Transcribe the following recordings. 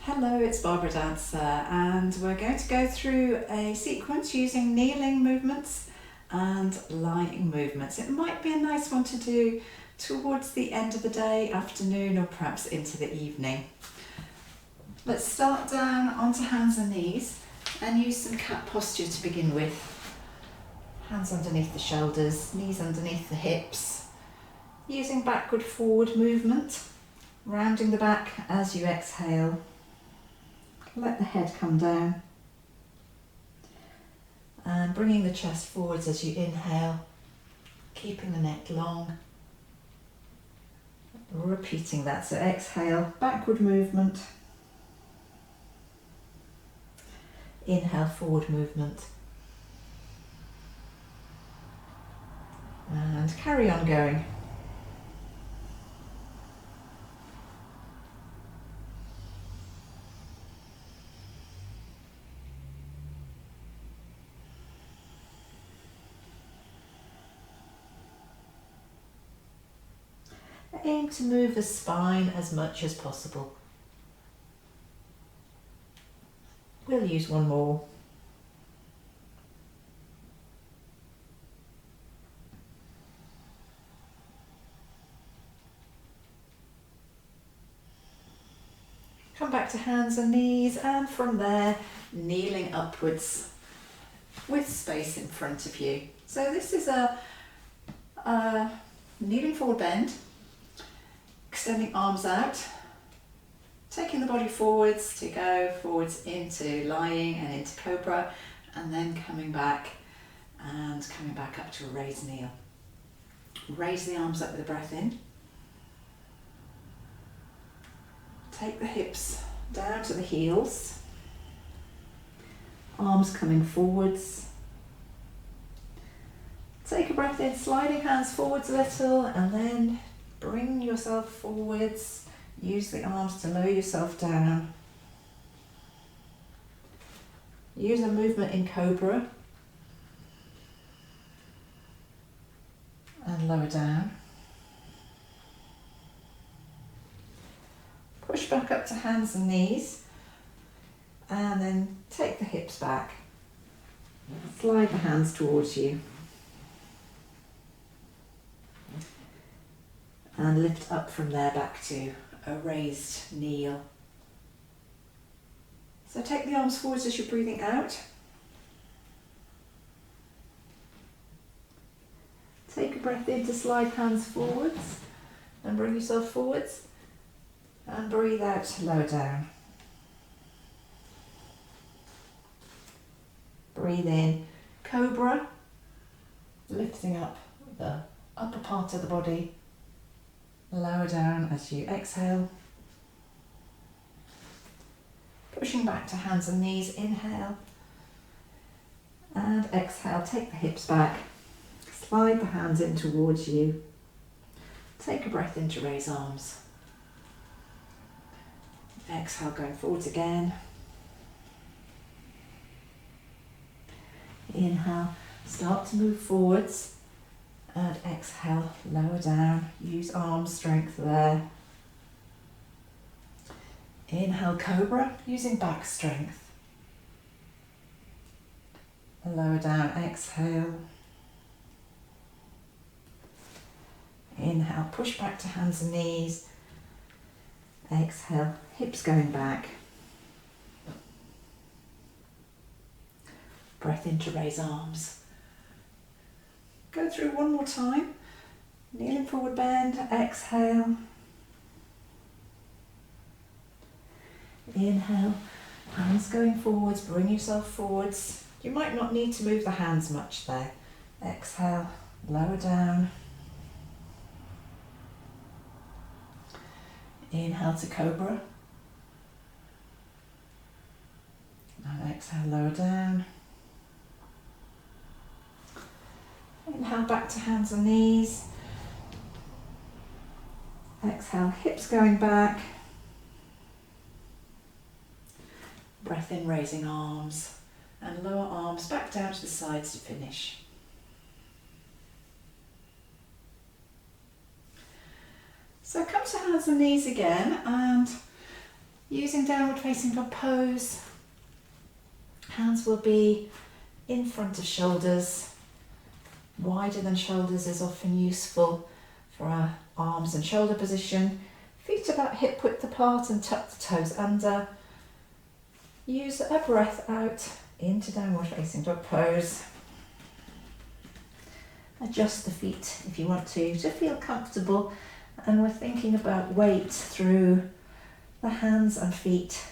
Hello, it's Barbara Dancer, and we're going to go through a sequence using kneeling movements and lying movements. It might be a nice one to do towards the end of the day, afternoon, or perhaps into the evening. Let's start down onto hands and knees and use some cat posture to begin with. Hands underneath the shoulders, knees underneath the hips, using backward forward movement, rounding the back as you exhale. Let the head come down and bringing the chest forwards as you inhale, keeping the neck long. Repeating that, so exhale, backward movement, inhale, forward movement, and carry on going. Aim to move the spine as much as possible. We'll use one more. Come back to hands and knees, and from there, kneeling upwards with space in front of you. So this is a kneeling forward bend, extending arms out, taking the body forwards to go forwards into lying and into cobra, and then coming back up to a raised kneel. Raise the arms up with a breath in. Take the hips down to the heels, arms coming forwards. Take a breath in, sliding hands forwards a little, and then bring yourself forwards. Use the arms to lower yourself down. Use a movement in cobra and lower down. Push back up to hands and knees, and then take the hips back. Slide the hands towards you. And lift up from there back to a raised kneel. So take the arms forwards as you're breathing out. Take a breath in to slide hands forwards and bring yourself forwards. And breathe out to lower down. Breathe in, cobra, lifting up the upper part of the body. Lower down as you exhale. Pushing back to hands and knees, inhale. And exhale, take the hips back. Slide the hands in towards you. Take a breath in to raise arms. Exhale, going forwards again. Inhale, start to move forwards. And exhale, lower down. Use arm strength there. Inhale, cobra, using back strength. Lower down, exhale. Inhale, push back to hands and knees. Exhale, hips going back. Breath in to raise arms. Go through one more time. Kneeling forward bend, exhale. Inhale, hands going forwards, bring yourself forwards. You might not need to move the hands much there. Exhale, lower down. Inhale to cobra. And exhale, lower down. Inhale back to hands and knees. Exhale, hips going back. Breath in, raising arms. And lower arms back down to the sides to finish. So come to hands and knees again, and Using downward facing dog pose, hands will be in front of shoulders. Wider than shoulders is often useful for our arms and shoulder position. Feet about hip width apart and tuck the toes under. Use a breath out into downward facing dog pose. Adjust the feet if you want to feel comfortable, and we're thinking about weight through the hands and feet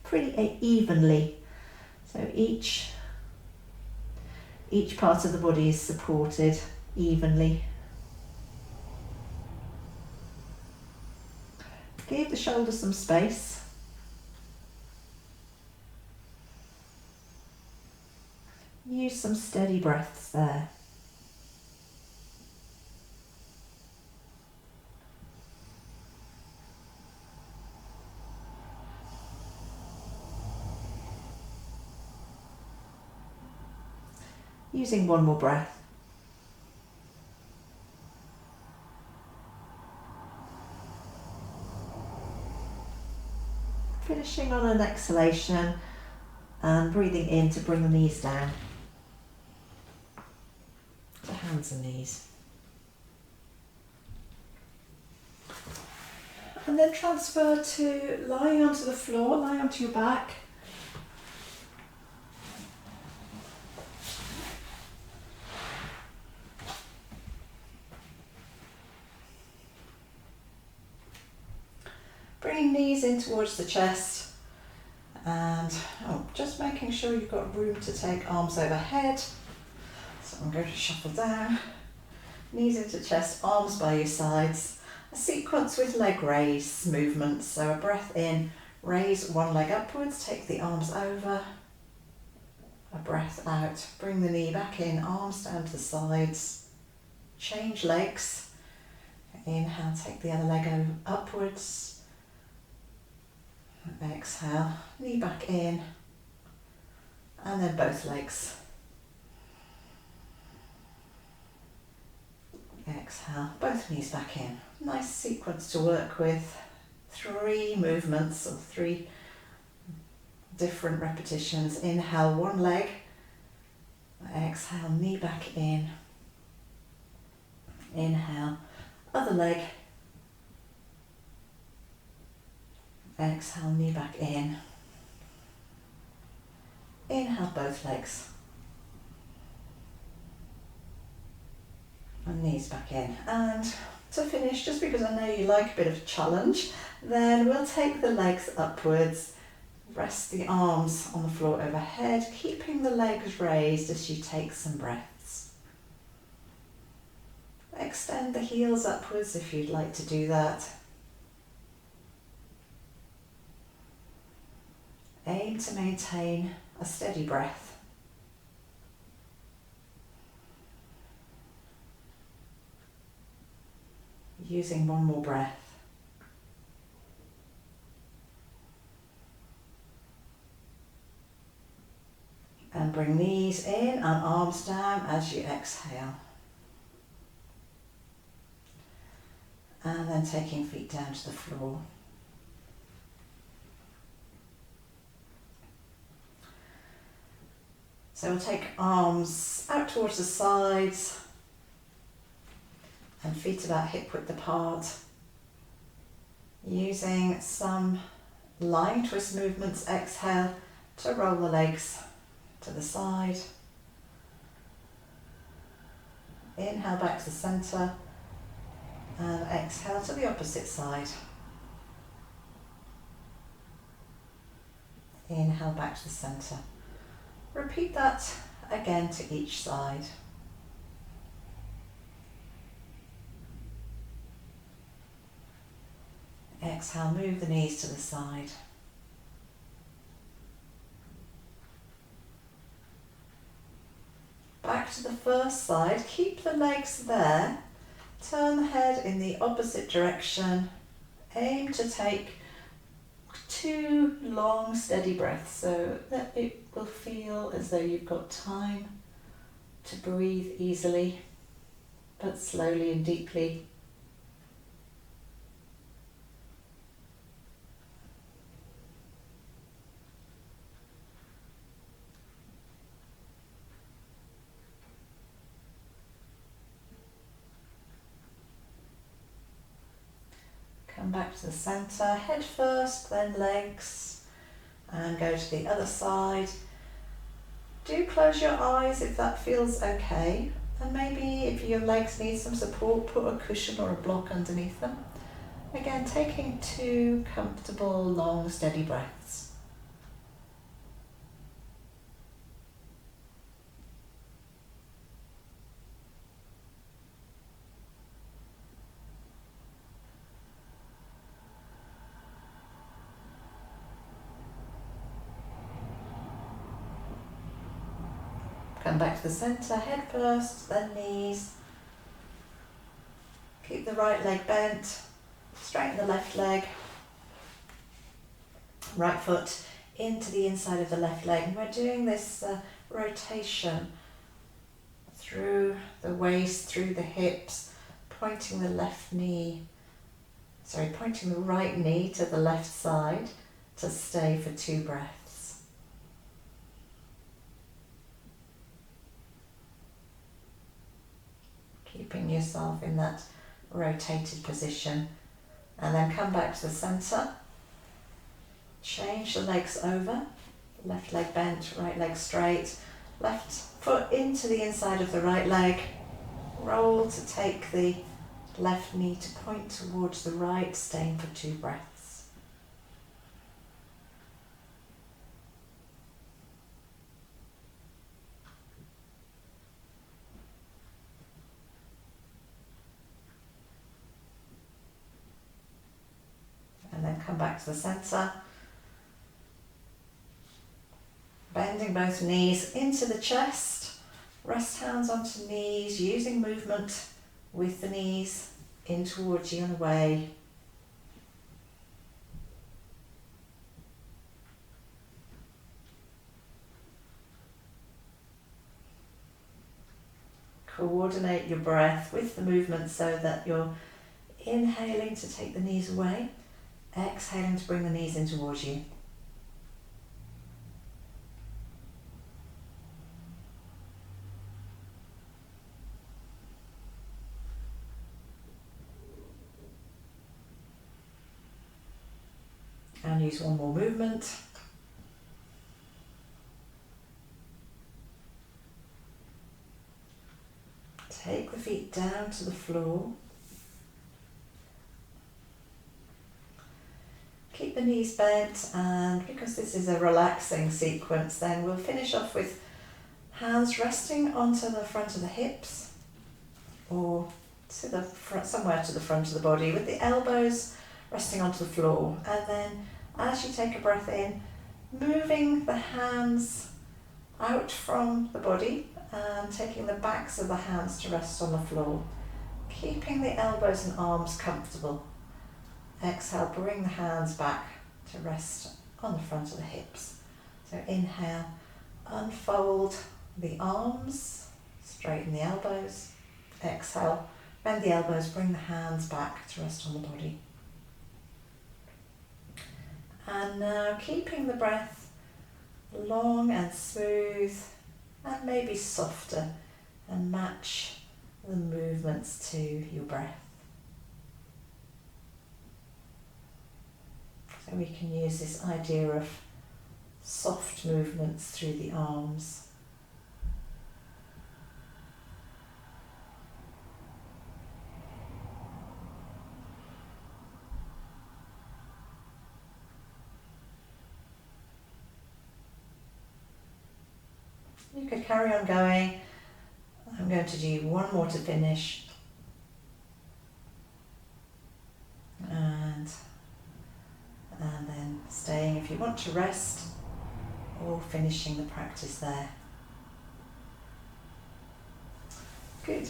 pretty evenly. So each part of the body is supported evenly. Give the shoulders some space. Use some steady breaths there. Using one more breath. Finishing on an exhalation and breathing in to bring the knees down to hands and knees. And then transfer to lying onto the floor, lie onto your back. Bringing knees in towards the chest and just making sure you've got room to take arms overhead. So I'm going to shuffle down, knees into chest, arms by your sides. A sequence with leg raise movements. So a breath in, raise one leg upwards, take the arms over. A breath out, bring the knee back in, arms down to the sides. Change legs. Inhale, take the other leg upwards. Exhale, knee back in, and then both legs. Exhale, both knees back in. Nice sequence to work with. 3 movements or 3 different repetitions. Inhale, one leg. Exhale, knee back in. Inhale, other leg. Exhale, knee back in. Inhale, both legs. And knees back in. And to finish, just because I know you like a bit of a challenge, then we'll take the legs upwards, rest the arms on the floor overhead, keeping the legs raised as you take some breaths. Extend the heels upwards if you'd like to do that. Aim to maintain a steady breath. Using one more breath. And bring knees in and arms down as you exhale. And then taking feet down to the floor. So we'll take arms out towards the sides and feet about hip width apart. Using some lying twist movements, exhale to roll the legs to the side. Inhale back to the centre and exhale to the opposite side. Inhale back to the centre. Repeat that again to each side. Exhale, move the knees to the side. Back to the first side, keep the legs there. Turn the head in the opposite direction. Aim to take 2 long steady breaths so that it will feel as though you've got time to breathe easily but slowly and deeply. Come back to the centre, head first, then legs, and go to the other side. Do close your eyes if that feels okay, and maybe if your legs need some support, put a cushion or a block underneath them. Again, taking 2 comfortable, long, steady breaths. Come back to the centre, head first, then knees. Keep the right leg bent, straighten the left leg. Right foot into the inside of the left leg. And we're doing this rotation through the waist, through the hips, pointing the right knee to the left side to stay for 2 breaths. Keeping yourself in that rotated position, and then come back to the centre. Change the legs over, left leg bent, right leg straight, left foot into the inside of the right leg. Roll to take the left knee to point towards the right, staying for 2 breaths. And then come back to the centre. Bending both knees into the chest. Rest hands onto knees, using movement with the knees in towards you and away. Coordinate your breath with the movement so that you're inhaling to take the knees away, exhaling to bring the knees in towards you. And use one more movement. Take the feet down to the floor. Keep the knees bent, and because this is a relaxing sequence, then we'll finish off with hands resting onto the front of the hips or to the front, somewhere to the front of the body, with the elbows resting onto the floor. And then as you take a breath in, moving the hands out from the body and taking the backs of the hands to rest on the floor, keeping the elbows and arms comfortable. Exhale, bring the hands back to rest on the front of the hips. So inhale, unfold the arms, straighten the elbows. Exhale, bend the elbows, bring the hands back to rest on the body. And now keeping the breath long and smooth and maybe softer, and match the movements to your breath. So we can use this idea of soft movements through the arms. You could carry on going. I'm going to do one more to finish. And then staying if you want to rest, or finishing the practice there. Good.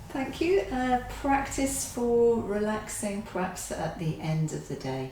Thank you. Practice for relaxing perhaps at the end of the day.